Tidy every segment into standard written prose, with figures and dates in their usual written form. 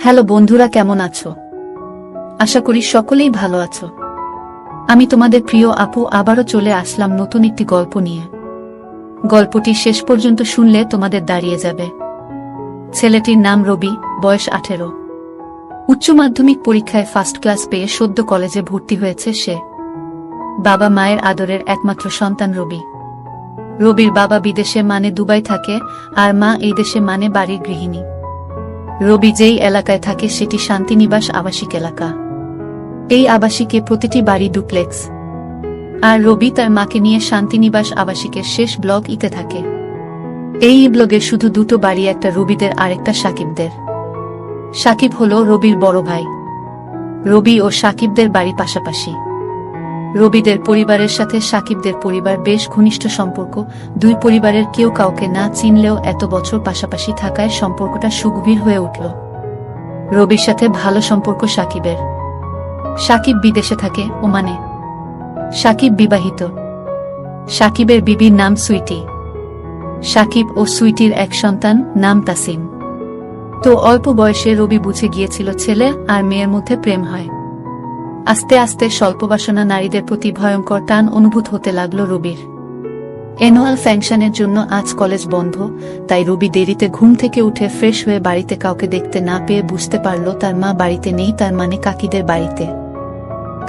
Hello বন্ধুরা, কেমন আছো? আশা করি সকলেই ভালো আছো। আমি তোমাদের প্রিয় আপু আবারও চলে আসলাম নতুন একটি গল্প নিয়ে। গল্পটি শেষ পর্যন্ত শুনলে তোমাদের দাঁড়িয়ে যাবে। ছেলেটির নাম রবি, বয়স 18। উচ্চ মাধ্যমিক পরীক্ষায় ফার্স্ট ক্লাস পেয়ে সদ্য কলেজে ভর্তি হয়েছে সে। বাবা মায়ের আদরের একমাত্র সন্তান রবি। রবির বাবা বিদেশে মানে দুবাই থাকে, আর মা এই দেশে মানে বাড়ির গৃহিণী। রবি যেই এলাকায় থাকে সেটি শান্তিনিবাস আবাসিক এলাকা। এই আবাসিকে প্রতিটি বাড়ি ডুপ্লেক্স। আর রবি তার মাকে নিয়ে শান্তিনিবাস আবাসিকের শেষ ব্লক ইতে থাকে। এই ব্লগে শুধু দুটো বাড়ি, একটা রবিদের আরেকটা সাকিবদের। সাকিব হল রবির বড় ভাই। রবি ও সাকিবদের বাড়ি পাশাপাশি। রবিদের পরিবারের সাথে সাকিবদের পরিবার বেশ ঘনিষ্ঠ সম্পর্ক। দুই পরিবারের কেউ কাউকে না চিনলেও এত বছর পাশাপাশি থাকায় সম্পর্কটা সুগভীর হয়ে উঠল। রবির সাথে ভালো সম্পর্ক সাকিবের। সাকিব বিদেশে থাকে, ওমানে। সাকিব বিবাহিত। সাকিবের বিবির নাম সুইটি। সাকিব ও সুইটির এক সন্তান, নাম তাসিম। তো অল্প বয়সে রবি বুঝে গিয়েছিল ছেলে আর মেয়ের মধ্যে প্রেম হয়। আস্তে আস্তে স্বল্পবাসনা নারীদের প্রতি ভয়ঙ্কর টান অনুভূত হতে লাগল রবির। অ্যানুয়াল ফাংশনের জন্য আজ কলেজ বন্ধ, তাই রবি দেরিতে ঘুম থেকে উঠে ফ্রেশ হয়ে বাড়িতে কাউকে দেখতে না পেয়ে বুঝতে পারল তার মা বাড়িতে নেই, তার মানে কাকিদের বাড়িতে।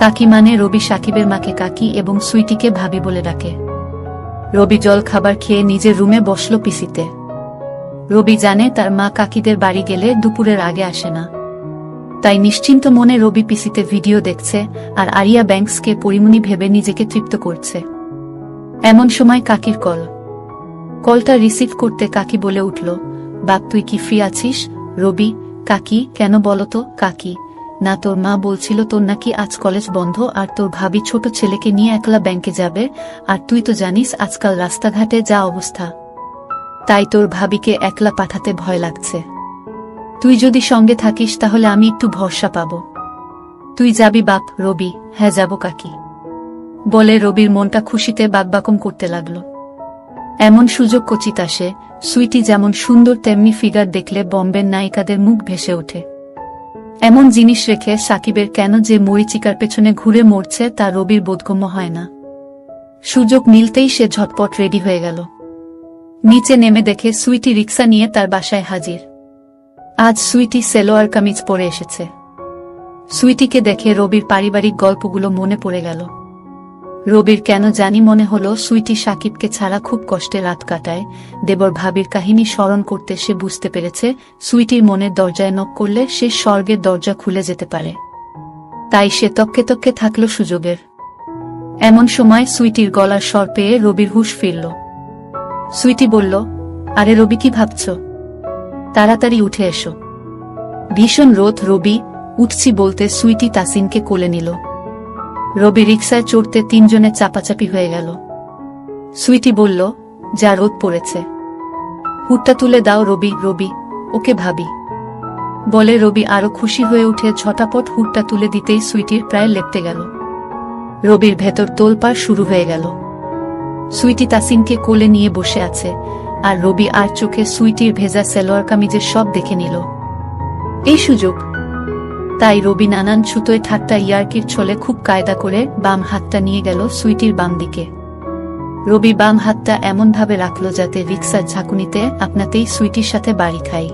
কাকি মানে রবি সাকিবের মাকে কাকি এবং সুইটিকে ভাবি বলে ডাকে। রবি জল খাবার খেয়ে নিজের রুমে বসল পিসিতে। রবি জানে তার মা কাকিদের বাড়ি গেলে দুপুরের আগে আসে না, তাই নিশ্চিন্ত মনে রবি পিসিতে ভিডিও দেখছে আর আরিয়া ব্যাংকসকে পরিমণি ভেবে নিজেকে তৃপ্ত করছে। এমন সময় কাকির কল। কলটা রিসিভ করতে কাকি বলে উঠল, বাপ তুই কি ফ্রি আছিস? রবি, কাকি, কেন বলতো? কাকি, না তোর মা বলছিল তোর নাকি আজ কলেজ বন্ধ আর তোর ভাবি ছোট ছেলেকে নিয়ে একলা ব্যাংকে যাবে, আর তুই তো জানিস আজকাল রাস্তাঘাটে যা অবস্থা, তাই তোর ভাবিকে একলা পাঠাতে ভয় লাগছে। তুই যদি সঙ্গে থাকিস তাহলে আমি একটু ভরসা পাব। তুই যাবি বাপ? রবি, হ্যাঁ যাব কাকি বলে রবির মনটা খুশিতে বাকবাকম করতে লাগল। এমন সুযোগ কচিত আসে। সুইটি যেমন সুন্দর তেমনি ফিগার দেখলে বম্বের নায়িকাদের মুখ ভেসে ওঠে। এমন জিনিস রেখে সাকিবের কেন যে মরিচিকার পেছনে ঘুরে মরছে তা রবির বোধগম্য হয় না। সুযোগ মিলতেই সে ঝটপট রেডি হয়ে গেল। নিচে নেমে দেখে সুইটি রিক্সা নিয়ে তার বাসায় হাজির। আজ সুইটি সেলোয়ার কামিজ পরে এসেছে। সুইটিকে দেখে রবির পারিবারিক গল্পগুলো মনে পড়ে গেল। রবির কেন জানি মনে হলো সুইটি সাকিবকে ছাড়া খুব কষ্টে রাত কাটায়। দেবর ভাবির কাহিনী স্মরণ করতে সে বুঝতে পেরেছে সুইটির মনের দরজায় নক করলে সে স্বর্গের দরজা খুলে যেতে পারে। তাই সে তককে তককে থাকল সুযোগের। এমন সময় সুইটির গলার স্বর পেয়ে রবির হুঁশ ফিরল। সুইটি বলল, আরে রবি, কি ভাবছ? তাড়াতাড়ি উঠে এসো। ভীষণ রোদ। রবি, উঠছি বলতে সুইটি তাসিনকে কোলে নিল। রবি রিক্সায় চড়তে তিনজনে চাপাচাপি হয়ে গেল। সুইটি বলল, যা রোদ পড়েছে, হুডটা তুলে দাও। রবি, রবি, ওকে ভাবি বলে রবি আরো খুশি হয়ে উঠে ঝটাপট হুডটা তুলে দিতেই সুইটির প্রায় লেপটে গেল। রবির ভেতর তোলপাড় শুরু হয়ে গেল। সুইটি তাসিনকে কোলে নিয়ে বসে আছে, আর রবি আর চোখে সুইটির ভেজা সেলোয়ার কামিজের সব দেখে নিল। এই সুযোগ। তাই রবি নানান ছুতোয় ঠাট্টা ইয়ার্কির ছলে খুব কায়দা করে বাম হাতটা নিয়ে গেল সুইটির বাম দিকে। রবি বাম হাতটা এমনভাবে রাখল যাতে রিক্সার ঝাঁকুনিতে আপনাতেই সুইটির সাথে বাড়ি খাই।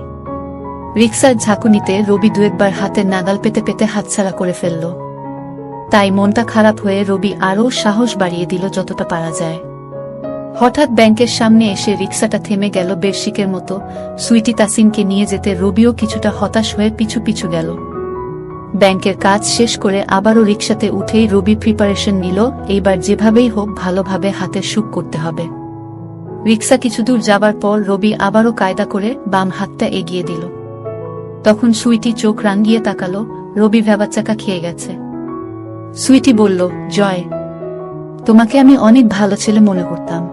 রিক্সার ঝাঁকুনিতে রবি দু একবার হাতের নাগাল পেতে পেতে হাতছাড়া করে ফেলল। তাই মনটা খারাপ হয়ে রবি আরও সাহস বাড়িয়ে দিল যতটা পারা যায়। হঠাৎ ব্যাংকের সামনে এসে রিক্সাটা থেমে গেল বেরশিকের মতো। সুইটি তাসিনকে নিয়ে যেতে রবিও কিছুটা হতাশ হয়ে পিছু পিছু গেল। ব্যাংকের কাজ শেষ করে আবারও রিক্সাতে উঠেই রবি প্রিপারেশন নিল, এইবার যেভাবেই হোক ভালোভাবে হাতের সুখ করতে হবে। রিক্সা কিছু দূর যাবার পর রবি আবারও কায়দা করে বাম হাতটা এগিয়ে দিল। তখন সুইটি চোখ রাঙিয়ে তাকালো। রবি ভ্যাবাচ্চাকা খেয়ে গেছে। সুইটি বলল, জয়, তোমাকে আমি অনেক ভালো ছেলে মনে করতাম।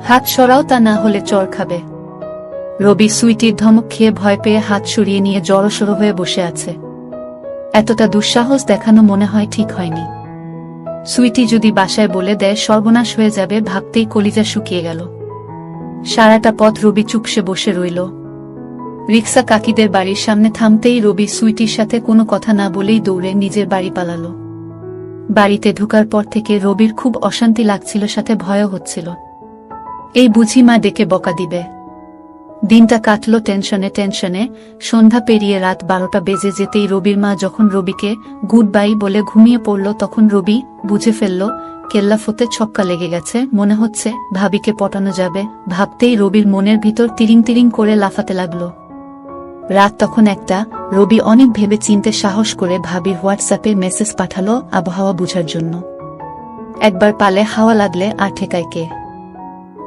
হাত সরাও, তা না হলে চর খাবে। রবি সুইটির ধমক খেয়ে ভয় পেয়ে হাত সরিয়ে নিয়ে জড়সড় হয়ে বসে আছে। এতটা দুঃসাহস দেখানো মনে হয় ঠিক হয়নি। সুইটি যদি বাসায় বলে দেয় সর্বনাশ হয়ে যাবে ভাবতেই কলিজা শুকিয়ে গেল। সারাটা পথ রবি চুপসে বসে রইল। রিক্সা কাকিদের বাড়ির সামনে থামতেই রবি সুইটির সাথে কোনো কথা না বলেই দৌড়ে নিজের বাড়ি পালালো। বাড়িতে ঢোকার পর থেকে রবির খুব অশান্তি লাগছিল, সাথে ভয়ও হচ্ছিল। এই বুঝি মা ডেকে বকা দিবে। দিনটা কাটল টেনশনে। সন্ধ্যা পেরিয়ে রাত 12টা বেজে যেতেই রবির মা যখন রবিকে গুড বাই বলে ঘুমিয়ে পড়ল, তখন রবি বুঝে ফেলল কেল্লাফতে ছক্কা লেগে গেছে। মনে হচ্ছে ভাবিকে পটানো যাবে। ভাবতেই রবির মনের ভিতর তিরিং তিরিং করে লাফাতে লাগলো। রাত তখন 1টা। রবি অনেক ভেবে চিনতে সাহস করে ভাবির হোয়াটসঅ্যাপে মেসেজ পাঠালো আবহাওয়া বুঝার জন্য। একবার পালে হাওয়া লাগলে আর ঠেকায় কে।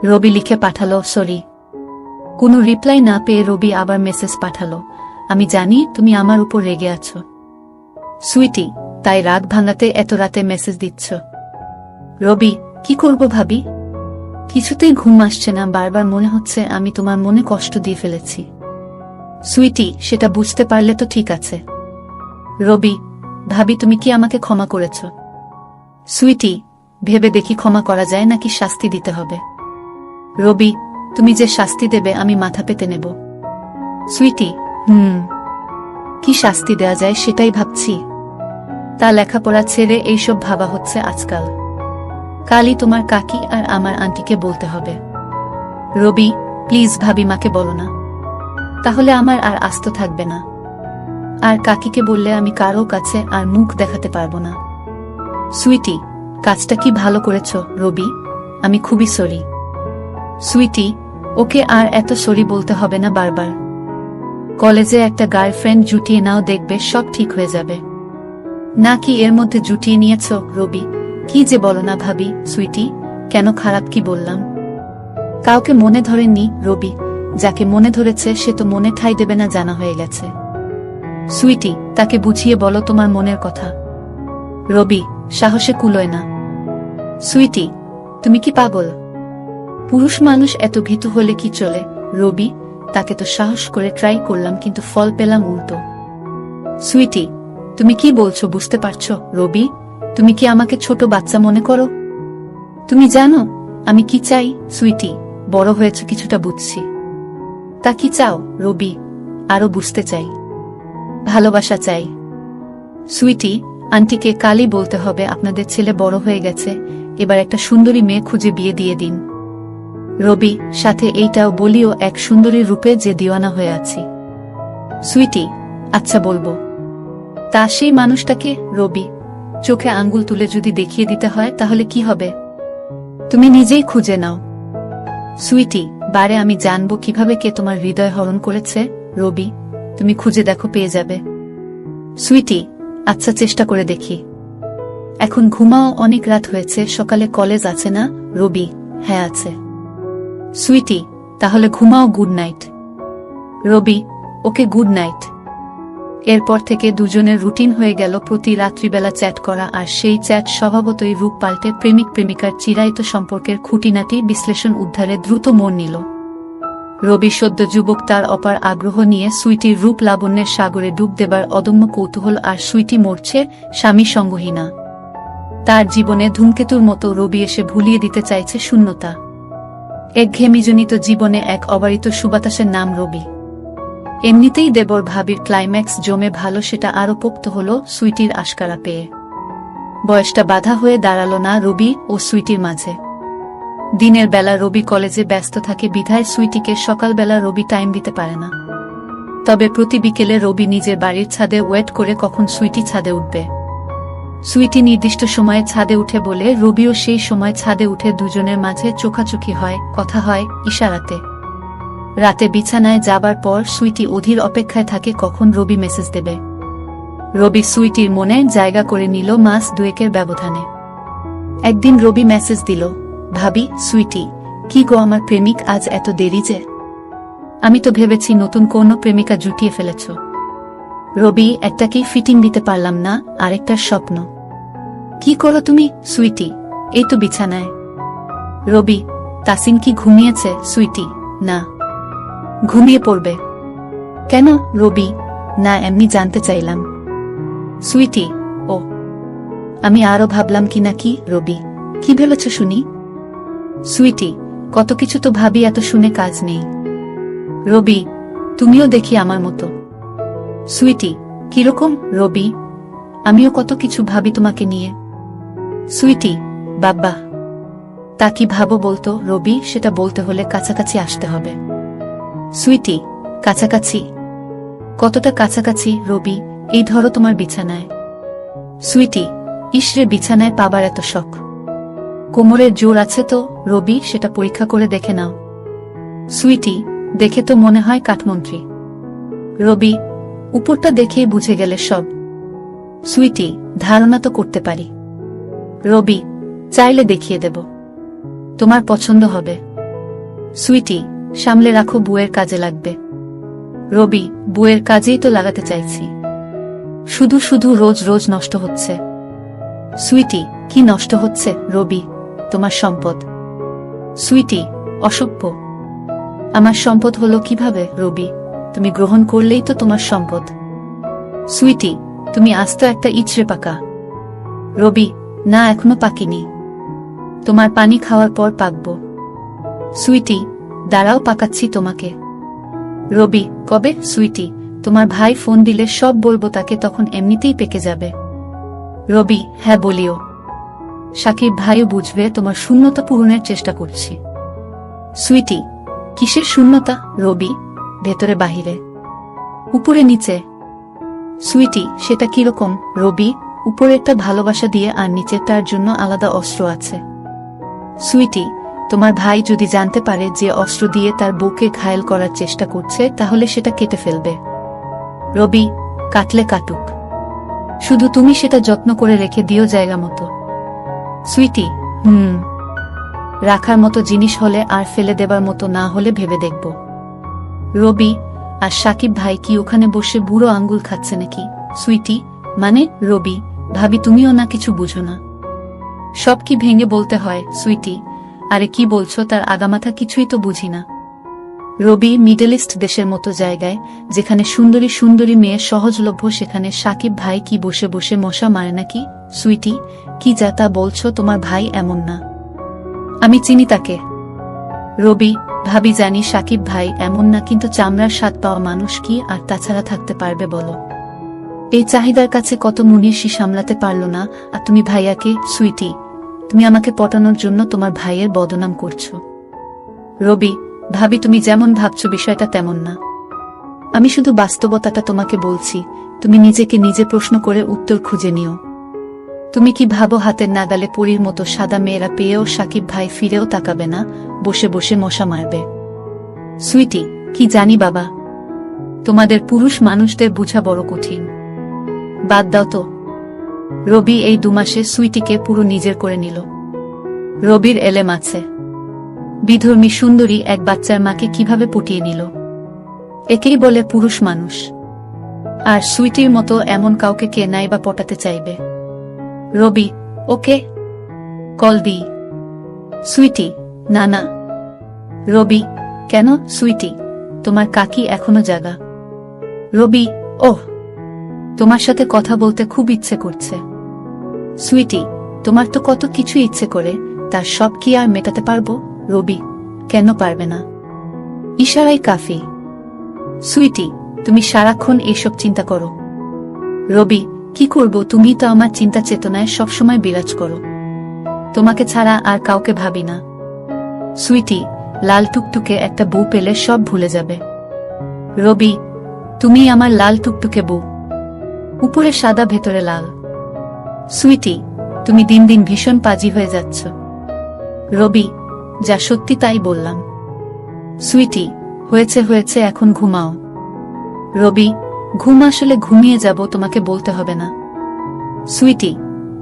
রবি লিখে পাঠালো সরি। কোনো রিপ্লাই না পেয়ে রবি আবার মেসেজ পাঠালো, আমি জানি তুমি আমার উপর রেগে আছো সুইটি, তাই রাগ ভাঙাতে এত রাতে মেসেজ দিচ্ছ। রবি কি করব ভাবি, কিছুতেই ঘুম আসছে না, বারবার মনে হচ্ছে আমি তোমার মনে কষ্ট দিয়ে ফেলেছি। সুইটি, সেটা বুঝতে পারলে তো ঠিক আছে। রবি ভাবি তুমি কি আমাকে ক্ষমা করেছ? সুইটি ভেবে দেখি ক্ষমা করা যায় নাকি শাস্তি দিতে হবে। রবি তুমি যে শাস্তি দেবে আমি মাথা পেতে নেব। সুইটি কি শাস্তি দেয়া যায় সেটাই ভাবছি। তা লেখাপড়া ছেড়ে এইসব ভাবা হচ্ছে আজকাল। কালই তোমার কাকি আর আমার আন্টিকে বলতে হবে। রবি প্লিজ ভাবি মাকে বলো না, তাহলে আমার আর আস্ত থাকবে না। আর কাকিকে বললে আমি কারো কাছে আর মুখ দেখাতে পারবো না। সুইটি কাজটা কি ভালো করেছ রবি, আমি খুবই সরি। সুইটি ওকে আর এত সরি বলতে হবে না বারবার। কলেজে একটা গার্লফ্রেন্ড জুটিয়ে নাও, দেখবে সব ঠিক হয়ে যাবে। নাকি এর মধ্যে জুটিয়ে নিয়েছ? রবি কি যে বলো না ভাবি। সুইটি কেন, খারাপ কি বললাম? কাউকে মনে ধরেননি রবি, যাকে মনে ধরেছে সে তো মনে ঠাঁই দেবে না, জানা হয়ে গেছে। সুইটি তাকে বুঝিয়ে বলো তোমার মনের কথা। রবি সাহসে কুলোয় না। সুইটি তুমি কি পাগল? পুরুষ মানুষ এত ভীতু হলে কি চলে? রবি তাকে তো সাহস করে ট্রাই করলাম কিন্তু ফল পেলাম উল্টো। সুইটি তুমি কি বলছো বুঝতে পারছো? রবি তুমি কি আমাকে ছোট বাচ্চা মনে করো? তুমি জানো আমি কি চাই? সুইটি বড় হয়েছে কিছুটা বুঝছি। তা কি চাও? রবি আরো বুঝতে চাই, ভালোবাসা চাই। সুইটি আন্টিকে কালই বলতে হবে আপনাদের ছেলে বড় হয়ে গেছে, এবার একটা সুন্দরী মেয়ে খুঁজে বিয়ে দিয়ে দিন। রবি সাথে এইটাও বলিও এক সুন্দরীর রূপে যে দিওয়ানা হয়ে আছি। সুইটি আচ্ছা বলবো। তা সেই মানুষটাকে? রবি চোখে আঙ্গুল তুলে যদি দেখিয়ে দিতে হয় তাহলে কি হবে? তুমি নিজেই খুঁজে নাও। সুইটি বারে আমি জানবো কিভাবে কে তোমার হৃদয় হরণ করেছে? রবি তুমি খুঁজে দেখো, পেয়ে যাবে। সুইটি আচ্ছা চেষ্টা করে দেখি। এখন ঘুমাও, অনেক রাত হয়েছে, সকালে কলেজ আছে না? রবি হ্যাঁ আছে। সুইটি তাহলে ঘুমাও, গুড নাইট। রবি ওকে গুড নাইট। এরপর থেকে দুজনের রুটিন হয়ে গেল প্রতি রাত্রিবেলা চ্যাট করা, আর সেই চ্যাট স্বভাবতই রূপ পাল্টে প্রেমিক প্রেমিকার চিরায়ত সম্পর্কের খুঁটিনাটি বিশ্লেষণ উদ্ধারে দ্রুত মোড় নিল। রবি সদ্য যুবক, তার অপার আগ্রহ নিয়ে সুইটির রূপ লাবণ্যের সাগরে ডুব দেবার অদম্য কৌতূহল, আর সুইটি মরছে স্বামী সঙ্গহীনা। তার জীবনে ধূমকেতুর মতো রবি এসে ভুলিয়ে দিতে চাইছে শূন্যতা। একঘেয়েমিজনিত জীবনে এক অবারিত সুবাতাসের নাম রবি। এমনিতেই দেবর ভাবির ক্লাইম্যাক্স জমে ভালো, সেটা আরো পোক্ত হল সুইটির আশকারা পেয়ে। বয়সটা বাধা হয়ে দাঁড়ালো না রবি ও সুইটির মাঝে। দিনের বেলা রবি কলেজে ব্যস্ত থাকে বিধায় সুইটিকে সকালবেলা রবি টাইম দিতে পারে না। তবে প্রতি বিকেলে রবি নিজের বাড়ির ছাদে ওয়েট করে কখন সুইটি ছাদে উঠবে। সুইটি নির্দিষ্ট সময়ে ছাদে উঠে বলে রবিও সেই সময় ছাদে উঠে, দুজনের মাঝে চোখাচোখি হয়, কথা হয় ইশারাতে। রাতে বিছানায় যাবার পর সুইটি অধীর অপেক্ষায় থাকে কখন রবি মেসেজ দেবে। রবি সুইটির মনে জায়গা করে নিল মাস দুয়েকের ব্যবধানে। একদিন রবি মেসেজ দিল, ভাবি সুইটি কি গো আমার প্রেমিক আজ এত দেরি যে? আমি তো ভেবেছি নতুন কোন প্রেমিকা জুটিয়ে ফেলেছ। রবি একটাকেই ফিটিং দিতে পারলাম না, আরেকটার স্বপ্ন। কি করো তুমি? সুইটি এই তো বিছানায়। রবি তাসিন কি ঘুমিয়েছে? সুইটি না, ঘুমিয়ে পড়বে। কেন? রবি না, এমনি জানতে চাইলাম। সুইটি ও আমি আরো ভাবলাম কি নাকি। রবি কি ভেবেছ শুনি? সুইটি কত কিছু তো ভাবি, এত শুনে কাজ নেই। রবি তুমিও দেখি আমার মতো। সুইটি, কিরকম? রবি, আমিও কত কিছু ভাবি তোমাকে নিয়ে। সুইটি, বাবা, তা কি ভাবো বলতো? রবি, সেটা বলতে হলে কাছাকাছি আসতে হবে। সুইটি, কাছাকাছি? কতটা কাছাকাছি? রবি, এই ধরো তোমার বিছানায়। সুইটি, ইসরে, বিছানায় পাবার এত শখ? কোমরের জোর আছে তো? রবি, সেটা পরীক্ষা করে দেখে নাও। সুইটি, দেখে তো মনে হয় কাঠমন্ত্রী। রবি, উপরটা দেখেই বুঝে গেলে সব। সুইটি, ধারণা তো করতে পারি। রবি, চাইলে দেখিয়ে দেব, তোমার পছন্দ হবে। সুইটি, সামলে রাখো, বুয়ের কাজে লাগবে। রবি, বুয়ের কাজেই তো লাগাতে চাইছি, শুধু শুধু রোজ রোজ নষ্ট হচ্ছে। সুইটি, কি নষ্ট হচ্ছে? রবি, তোমার সম্পদ। সুইটি, অসভ্য। আমার সম্পদ হলো কিভাবে? রবি, তুমি গ্রহণ করলেই তো তোমার সম্পদ। সুইটি, তুমি আস্ত একটা ইচড়ে পাকা। রবি, না, এখনো পাকিনি, তোমার পানি খাওয়ার পর পাকবো। সুইটি, দাঁড়াও, পাকাচ্ছি তোমাকে। রবি, কবে? সুইটি, তোমার ভাই ফোন দিলে সব বলবো তাকে, তখন এমনিতেই পেকে যাবে। রবি, হ্যাঁ বলিও, সাকিব ভাইও বুঝবে তোমার শূন্যতা পূরণের চেষ্টা করছি। সুইটি, কিসের শূন্যতা? রবি, ভেতরে বাহিরে, উপরে নিচে। সুইটি, সেটা কিরকম? রবি, উপরেরটা ভালোবাসা দিয়ে আর নিচেরটার জন্য আলাদা অস্ত্র আছে। সুইটি, তোমার ভাই যদি জানতে পারে যে অস্ত্র দিয়ে তার বউকে ঘায়েল করার চেষ্টা করছে, তাহলে সেটা কেটে ফেলবে। রবি, কাটলে কাটুক, শুধু তুমি সেটা যত্ন করে রেখে দিও জায়গা মতো। সুইটি, রাখার মতো জিনিস হলে, আর ফেলে দেবার মতো না হলে ভেবে দেখব। রবি, আর সাকিব ভাই কি ওখানে বসে বুড়ো আঙ্গুল খাচ্ছে নাকি? সুইটি, মানে? রবি, ভাবি তুমিও না কিছু বুঝো না, সব কি ভেঙে বলতে হয়? সুইটি, আরে কি বলছো, তার আগামাথা কিছুই তো বুঝি না। রবি, মিডল ইস্ট দেশের মতো জায়গায়, যেখানে সুন্দরী সুন্দরী মেয়ে সহজলভ্য, সেখানে সাকিব ভাই কি বসে বসে মশা মারে নাকি? সুইটি, কি যা তা বলছো, তোমার ভাই এমন না, আমি চিনি তাকে। রবি, ভাবি জানি সাকিব ভাই এমন না, কিন্তু চামড়ার স্বাদ পাওয়া মানুষ কি আর তাছাড়া থাকতে পারবে বলো? এই চাহিদার কাছে কত মুনিশি সামলাতে পারলো না, আর তুমি ভাইয়াকে? সুইটি, তুমি আমাকে পটানোর জন্য তোমার ভাইয়ের বদনাম করছো। রবি, ভাবি তুমি যেমন ভাবছো বিষয়টা তেমন না, আমি শুধু বাস্তবতাটা তোমাকে বলছি, তুমি নিজেকে নিজে প্রশ্ন করে উত্তর খুঁজে নিও। তুমি কি ভাবো হাতের নাগালে পরীর মতো সাদা মেয়েরা পেয়েও সাকিব ভাই ফিরেও তাকাবে না, বসে বসে মশা মারবে? সুইটি, কি জানি বাবা, তোমাদের পুরুষ মানুষদের বুঝা বড় কঠিন, বাদ দাও তো। রবি এই 2 মাসে সুইটিকে পুরো নিজের করে নিল। রবির এলেম আছে, বিধর্মী সুন্দরী এক বাচ্চার মাকে কিভাবে পটিয়ে নিল, একেই বলে পুরুষ মানুষ। আর সুইটির মতো এমন কাউকে কে নাই বা পটাতে চাইবে? রবি, ওকে কল দি। সুইটি, না না। রবি, কেন? সুইটি, তোমার কাকি এখনো জাগা। রবি, ওহ, তোমার সাথে কথা বলতে খুব ইচ্ছে করছে। সুইটি, তোমার তো কত কিছু ইচ্ছে করে, তার সব কি আর মেটাতে পারবো? রবি, কেন পারবে না, ইশারাই কাফি। সুইটি, তুমি সারাক্ষণ এইসব চিন্তা করো। রবি, কি করব, তুমি তো আমার চিন্তা চেতনায় সবসময় বিরাজ করো, তোমাকে ছাড়া আর কাউকে ভাবি না। সুইটি, লাল টুকটুকে একটা বউ পেলে সব ভুলে যাবে। রবি, তুমি আমার লাল টুকটুকে বউ, উপরে সাদা ভেতরে লাল। সুইটি, তুমি দিন দিন ভীষণ পাজি হয়ে যাচ্ছ। রবি, যা সত্যি তাই বললাম। সুইটি, হয়েছে হয়েছে, এখন ঘুমাও। রবি, ঘুম আসলে ঘুমিয়ে যাব, তোমাকে বলতে হবে না। সুইটি,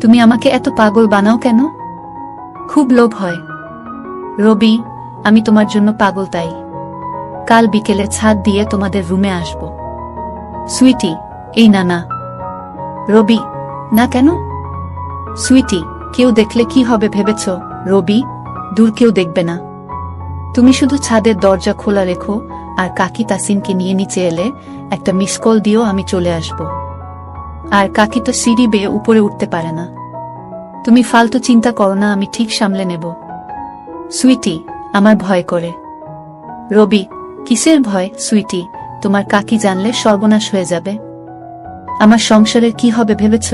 তুমি আমাকে এত পাগল বানাও কেন? খুব লোভ হয়। রবি, আমি তোমার জন্য পাগল, তাই কাল বিকেলে ছাদ দিয়ে তোমাদের রুমে আসব। সুইটি, এই না না। রবি, না কেন? সুইটি, কেউ দেখলে কি হবে ভেবেছ? রবি, দূর কেউ দেখবে না, তুমি শুধু ছাদের দরজা খোলা রেখো, আর কাকি তাসিনকে নিয়ে নিচে এলে একটা মিস কল দিও, আমি চলে আসব। আর কাকি তো সিঁড়ি বেয়ে উপরে উঠতে পারে না, তুমি ফালতু চিন্তা করো না, আমি ঠিক সামলে নেব। সুইটি, আমার ভয় করে। রবি, কিসের ভয়? সুইটি, তোমার কাকি জানলে সর্বনাশ হয়ে যাবে। আমার সংসারের কি হবে ভেবেছ?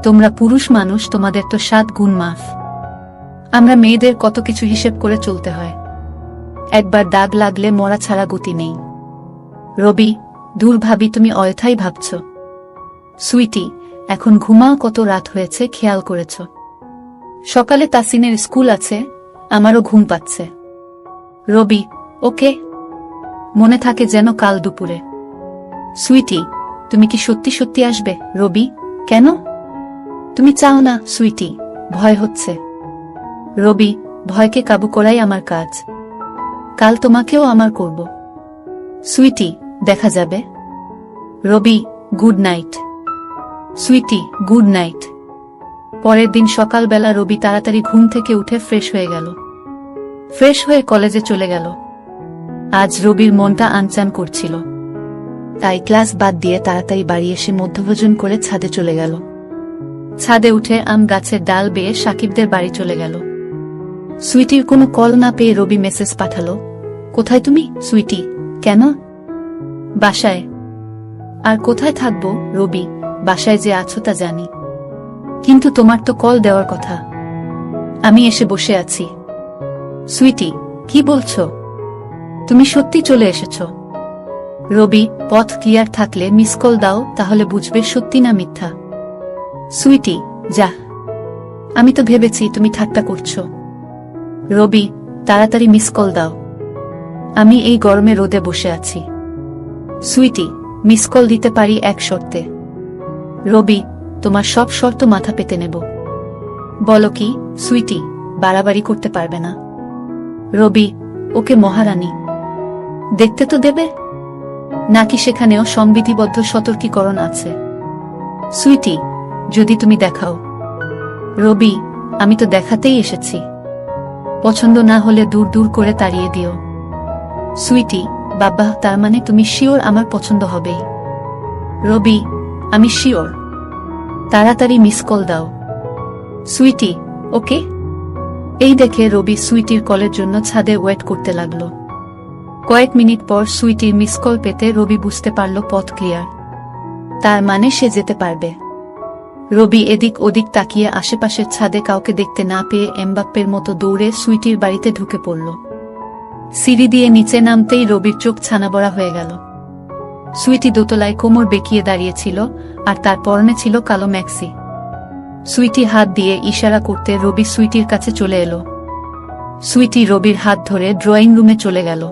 তোমরা পুরুষ মানুষ, তোমাদের তো 7 গুণ মাফ। আমরা মেয়েদের কত কিছু হিসেব করে চলতে হয়। একবার দাগ লাগলে মরা ছাড়া গতি নেই। রবি, দূর ভাবি, তুমি অযথাই ভাবছ। সুইটি, এখন ঘুমাও, কত রাত হয়েছে খেয়াল করেছ? সকালে তাসিনের স্কুল আছে, আমারও ঘুম পাচ্ছে। রবি, ওকে, মনে থাকে যেন কাল দুপুরে। সুইটি, তুমি কি সত্যি সত্যি আসবে? রবি, কেন? তুমি চাও না? সুইটি, ভয় হচ্ছে। রবি, ভয়কে কাবু করাই আমার কাজ। কাল তোমাকেও আমার করব। সুইটি, দেখা যাবে। Robi, good night. Sweety, good night. পরের দিন সকালবেলা রবি তাড়াতাড়ি ঘুম থেকে উঠে ফ্রেশ হয়ে গেল। ফ্রেশ হয়ে কলেজে চলে গেল। আজ রবির মনটা আনচান করছিল, তাই ক্লাস বাদ দিয়ে তাড়াতাড়ি বাড়ি এসে মধ্যভোজন করে ছাদে চলে গেল। ছাদে উঠে আম গাছের ডাল বেয়ে সাকিবদের বাড়ি চলে গেল। সুইটির কোনো কল না পেয়ে রবি মেসেজ পাঠালো, কোথায় তুমি? সুইটি, কেন? বাসায়। আর কোথায় থাকবো রবি, বাসায় যে আছো তা জানি, কিন্তু তোমার তো কল দেওয়ার কথা। আমি এসে বসে আছি। সুইটি, কি বলছো? তুমি সত্যি চলে এসেছ? রবি, পথ ক্লিয়ার থাকলে মিস কল দাও, তাহলে বুঝবে সত্যি না মিথ্যা। সুইটি, যা, আমি তো ভেবেছি তুমি ঠাট্টা করছো। রবি, তাড়াতাড়ি মিস কল দাও, আমি এই গরমে রোদে বসে আছি। সুইটি, মিস কল দিতে পারি এক শর্তে। রবি, তোমার সব শর্ত মাথা পেতে নেব। বলো কি? সুইটি, বাড়াবাড়ি করতে পারবে না। রবি, ওকে মহারানী। দেখতে তো দেবে নাকি সেখানেও সংবিধিবদ্ধ সতর্কীকরণ আছে? সুইটি, যদি তুমি দেখাও। রবি, আমি তো দেখাতেই এসেছি, পছন্দ না হলে দূর দূর করে তাড়িয়ে দিও। সুইটি, বাবা, তার মানে তুমি শিওর আমার পছন্দ হবেই? রবি, আমি শিওর। তাড়াতাড়ি মিস কল দাও। সুইটি, ওকে। এই দেখে রবি সুইটির কলের জন্য ছাদে ওয়েট করতে লাগল। কয়েক মিনিট পর সুইটির মিস কল পেতে রবি বুঝতে পারল পথ ক্লিয়ার, তার মানে সে যেতে পারবে। রবি এদিক ওদিক তাকিয়ে আশেপাশের ছাদে কাউকে দেখতে না পেয়ে এমবাপ্পের মতো দৌড়ে সুইটির বাড়িতে ঢুকে পড়ল। সিঁড়ি দিয়ে নিচে নামতেই রবির চোখ ছানাবড়া হয়ে গেল। সুইটি দোতলায় কোমর বেঁকিয়ে দাঁড়িয়েছিল, আর তার পরনে ছিল কালো ম্যাক্সি। সুইটি হাত দিয়ে ইশারা করতে রবি সুইটির কাছে চলে এলো। সুইটি রবির হাত ধরে ড্রয়িং রুমে চলে গেল।